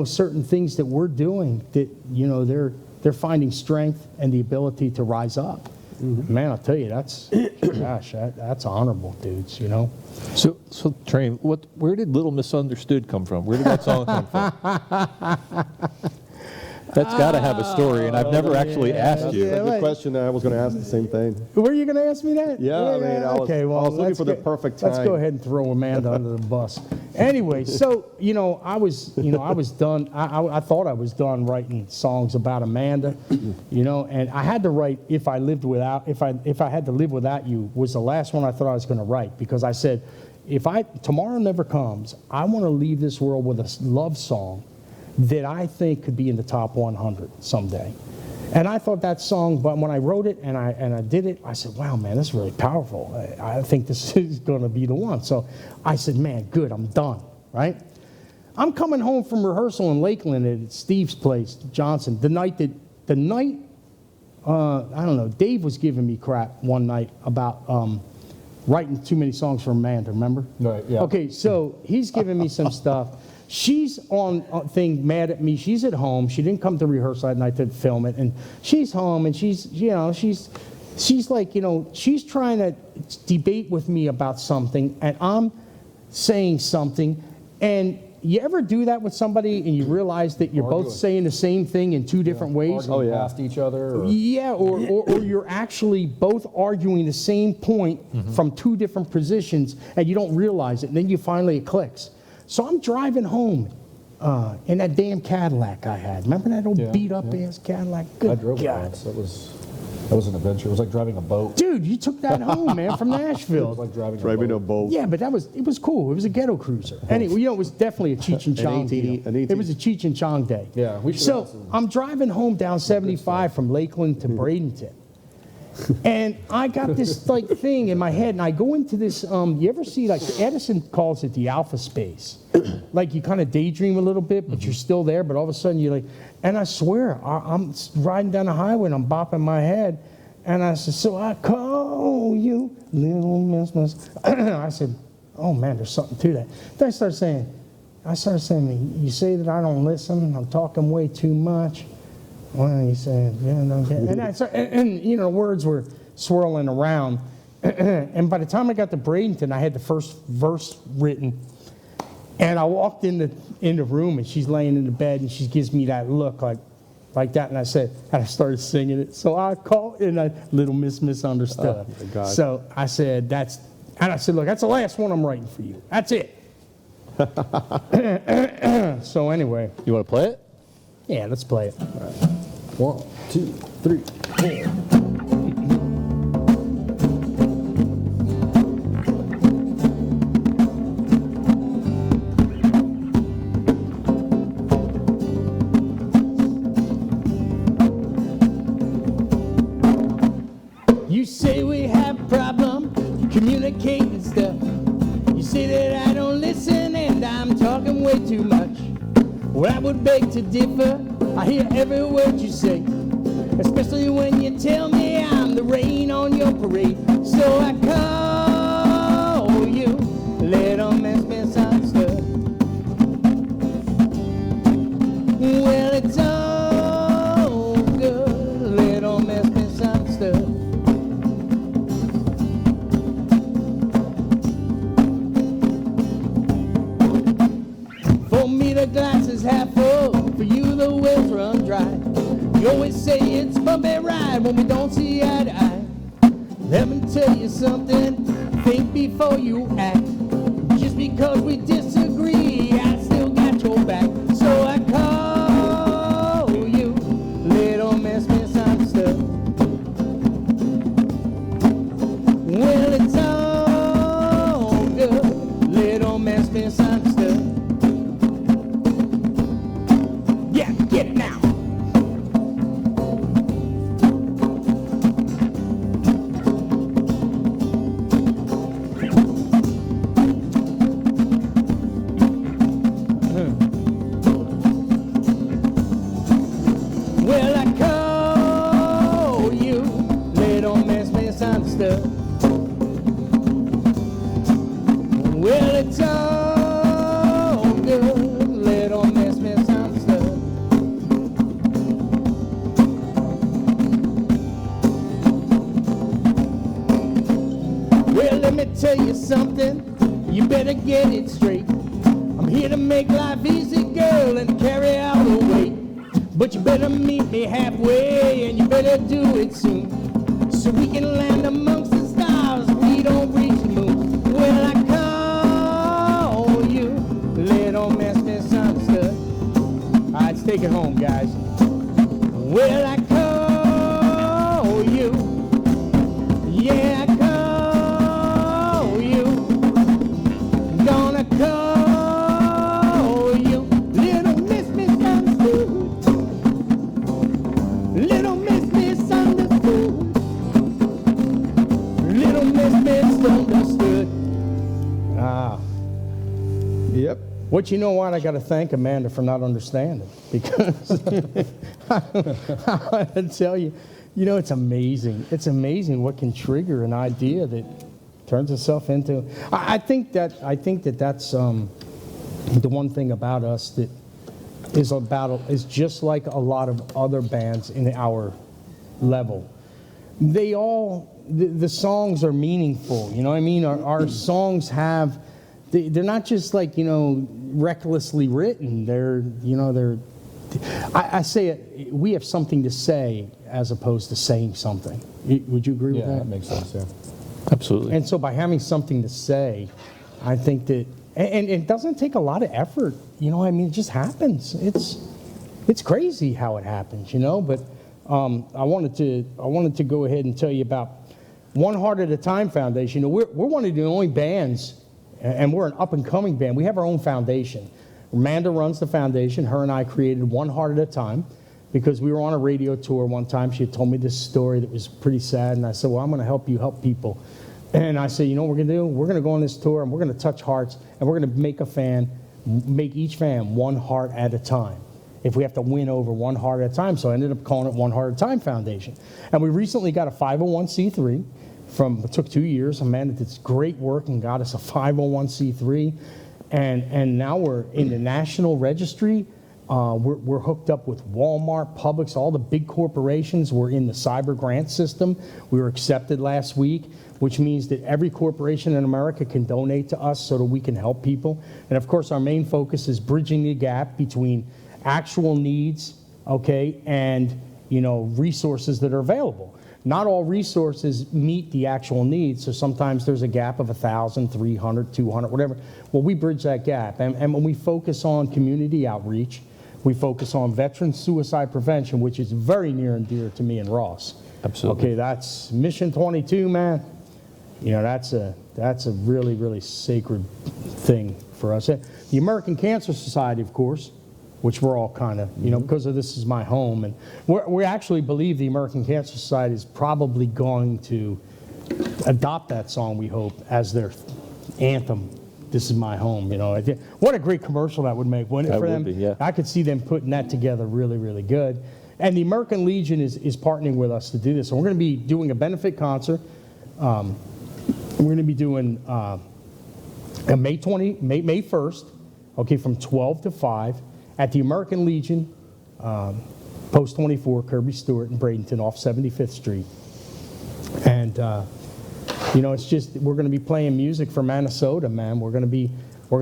certain things that we're doing, that they're finding strength and the ability to rise up. Mm-hmm. Man, I'll tell you, that's that's honorable, dudes. So Train, where did Little Misunderstood come from? Where did that song come from? That's got to have a story, and I've never actually asked you. That's a good question. I was going to ask the same thing. Were you going to ask me that? Yeah, I mean, I was looking for the perfect time. Let's go ahead and throw Amanda under the bus. Anyway, so I was done. I thought I was done writing songs about Amanda, and I had to write if I had to live without you was the last one I thought I was going to write, because I said, tomorrow never comes, I want to leave this world with a love song that I think could be in the top 100 someday. And I thought that song, but when I wrote it and I did it, I said, wow, man, this is really powerful. I think this is going to be the one. So I said, man, good, I'm done, right? I'm coming home from rehearsal in Lakeland at Steve's place, Johnson, the night, I don't know, Dave was giving me crap one night about writing too many songs for Amanda, remember? Right, yeah. Okay, so he's giving me some stuff. She's on a thing mad at me. She's at home. She didn't come to rehearsal that night to film it. And she's home, and she's like, she's trying to debate with me about something, and I'm saying something. And you ever do that with somebody and you realize that you're both saying the same thing in two different ways? Arguing past each other? Or... Yeah, or you're actually both arguing the same point from two different positions, and you don't realize it, and then it clicks. So I'm driving home in that damn Cadillac I had. Remember that old beat-up-ass Cadillac? Good I drove God. it once. That was an adventure. It was like driving a boat. Dude, you took that home, man, from Nashville. It was like driving a boat. Yeah, but it was cool. It was a ghetto cruiser. Anyway, it was definitely a Cheech and Chong deal. It was a Cheech and Chong day. Yeah, we should. So I'm driving home down 75 from Lakeland to Bradenton. And I got this thing in my head, and I go into this. You ever see Edison calls it the alpha space? Like you kind of daydream a little bit, but you're still there. But all of a sudden you're like, and I swear I'm riding down the highway and I'm bopping my head, and I said, so I call you Little Miss. I said, oh man, there's something to that. Then I started saying, you say that I don't listen. I'm talking way too much. Well, he said, yeah, no, and the words were swirling around. And by the time I got to Bradenton, I had the first verse written. And I walked in the room, and she's laying in the bed, and she gives me that look like that. And I started singing it. So I called, and Little Miss Misunderstood. Oh, my God. So I said, look, that's the last one I'm writing for you. That's it. So anyway. You want to play it? Yeah, let's play it. All right. 1, 2, 3, 4. You say we have a problem communicating stuff. You say that I don't listen and I'm talking way too much. Well, I would beg to differ. I hear every word you say, especially when you tell me I'm the rain on your parade. So I call you Little Miss Misunderstood. Well, it's all good, Little Miss Misunderstood. For me the glass is half full, for you the wells run dry. You always say it's bumpy ride when we don't see eye to eye. Let me tell you something, think before you act. Just because we disagree, I still got your back. So I call you Little Miss Misunderstood. Well, it's all good, Little Miss Misunderstood. Yeah, get it now. get it straight. I'm here to make life easy, girl, and carry out the weight. But you better meet me halfway, and you better do it soon, so we can land amongst the stars. We don't reach the moon. Well, I call you little Miss Misunderstood. All right, let's take it home, guys. Well, I call you. Yeah, I call you. Gonna call you little Miss Misunderstood. Little Miss Misunderstood. Little Miss Misunderstood. Ah. Yep. What you know what? I got to thank Amanda for not understanding, because I tell you, it's amazing. It's amazing what can trigger an idea that turns itself into. I think that's the one thing about us that is just like a lot of other bands in our level. They all the songs are meaningful. You know what I mean? Our songs have. They're not just like, recklessly written. I say it, we have something to say as opposed to saying something. Would you agree with that? Yeah, that makes sense, yeah. Absolutely. And so by having something to say, I think that, and it doesn't take a lot of effort, it just happens. It's crazy how it happens, but I wanted to go ahead and tell you about One Heart at a Time Foundation. We're one of the only bands, and we're an up-and-coming band. We have our own foundation. Amanda runs the foundation. Her and I created One Heart at a Time because we were on a radio tour one time. She had told me this story that was pretty sad, and I said, well, I'm going to help you help people. And I said, you know what we're going to do? We're going to go on this tour, and we're going to touch hearts, and we're going to make each fan one heart at a time. If we have to win over one heart at a time. So I ended up calling it One Heart at a Time Foundation. And we recently got a 501c3. It took 2 years. Amanda did great work and got us a 501c3, and now we're in the national registry. We're hooked up with Walmart, Publix, all the big corporations. We're in the cyber grant system. We were accepted last week, which means that every corporation in America can donate to us so that we can help people. And of course, our main focus is bridging the gap between actual needs, and resources that are available. Not all resources meet the actual needs, so sometimes there's a gap of 1,000, 300, 200, whatever. Well, we bridge that gap, and when we focus on community outreach, we focus on veteran suicide prevention, which is very near and dear to me and Ross. Absolutely. Okay, that's Mission 22, man. That's a really, really sacred thing for us. The American Cancer Society, of course, which we're all kind of, because of This Is My Home. And we actually believe the American Cancer Society is probably going to adopt that song, we hope, as their anthem, This Is My Home. What a great commercial that would make, wouldn't it, for them? That would be, yeah. I could see them putting that together really, really good. And the American Legion is partnering with us to do this. So we're going to be doing a benefit concert. We're going to be doing May 1st, from 12 to 5. At the American Legion, Post 24, Kirby Stewart in Bradenton off 75th Street. And, it's just, we're going to be playing music for Minnesota, man. We're going to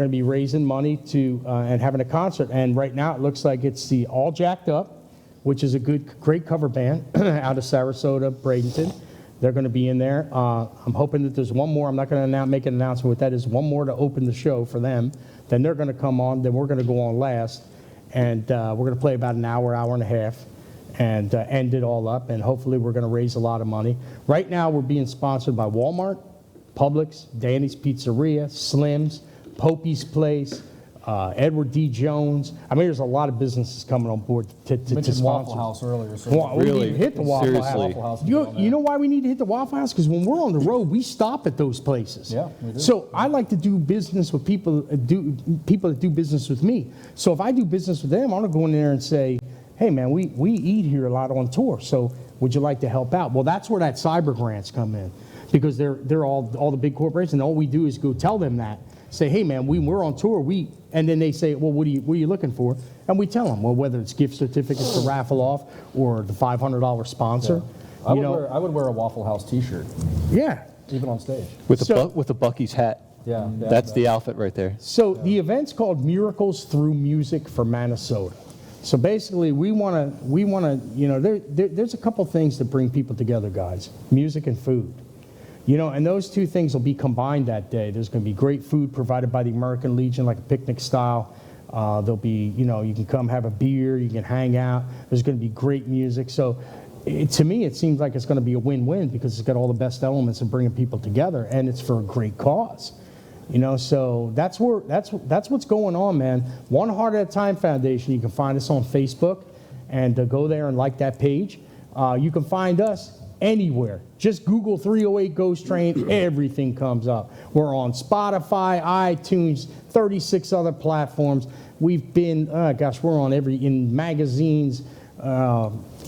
be raising money and having a concert. And right now it looks like it's the All Jacked Up, which is a great cover band out of Sarasota, Bradenton. They're going to be in there. I'm hoping that there's one more. I'm not going to make an announcement with that. Is one more to open the show for them. Then they're going to come on. Then we're going to go on last. And we're going to play about an hour and a half and end it all up. And hopefully we're going to raise a lot of money. Right now we're being sponsored by Walmart, Publix, Danny's Pizzeria, Slim's, Popey's Place, Edward D. Jones. There's a lot of businesses coming on board to sponsor. Waffle House earlier. So We Really? need to hit the Waffle Seriously? House. You know why we need to hit the Waffle House? Because when we're on the road, we stop at those places. Yeah, we do. So I like to do business with people that do business with me. So if I do business with them, I'm going to go in there and say, hey, man, we eat here a lot on tour, so would you like to help out? Well, that's where that cyber grants come in, because they're all the big corporations, and all we do is go tell them that. Say, hey, man, we're on tour, and then they say, well, what are you looking for? And we tell them, well, whether it's gift certificates to raffle off or the $500 sponsor. Yeah. I would wear a Waffle House T-shirt, Yeah. even on stage. With a Buc-ee's hat. Yeah. That's the outfit right there. So the event's called Miracles Through Music for Minnesota. So basically, we want to, you know, there's a couple things that bring people together, guys. Music and food. You know, and those two things will be combined that day. There's going to be great food provided by the American Legion, like a picnic style. There'll be, you know, you can come have a beer, you can hang out. There's going to be great music. So to me, it seems like it's going to be a win-win because it's got all the best elements of bringing people together, and it's for a great cause. You know, so that's what's going on, man. One Heart at a Time Foundation. You can find us on Facebook, and go there and like that page. You can find us anywhere. Just Google 308 Ghost Train. Everything comes up. We're on Spotify, iTunes, 36 other platforms. We've been, we're on in magazines,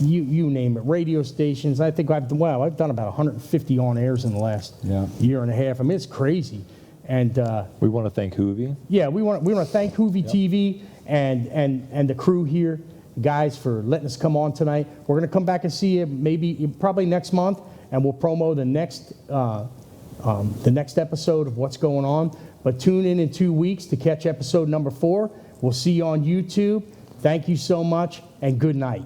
you name it, radio stations. I think I've done about 150 on airs in the last year and a half. I mean, it's crazy. And we want to thank Hoovie. Yeah, we want to thank Hoovie TV and the crew here, guys, for letting us come on tonight. We're going to come back and see you probably next month, and we'll promo the next episode of what's going on. But tune in 2 weeks to catch episode number 4. We'll see you on YouTube. Thank you so much, and good night.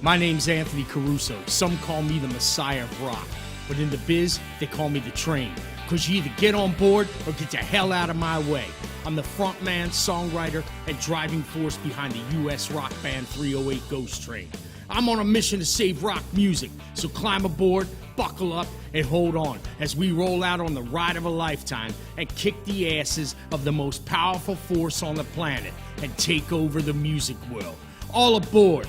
My name's Anthony Caruso. Some call me the Messiah of Rock. But in the biz, they call me the Train. Because you either get on board or get the hell out of my way. I'm the frontman, songwriter, and driving force behind the U.S. rock band 308 Ghost Train. I'm on a mission to save rock music, so climb aboard, buckle up, and hold on as we roll out on the ride of a lifetime and kick the asses of the most powerful force on the planet and take over the music world. All aboard!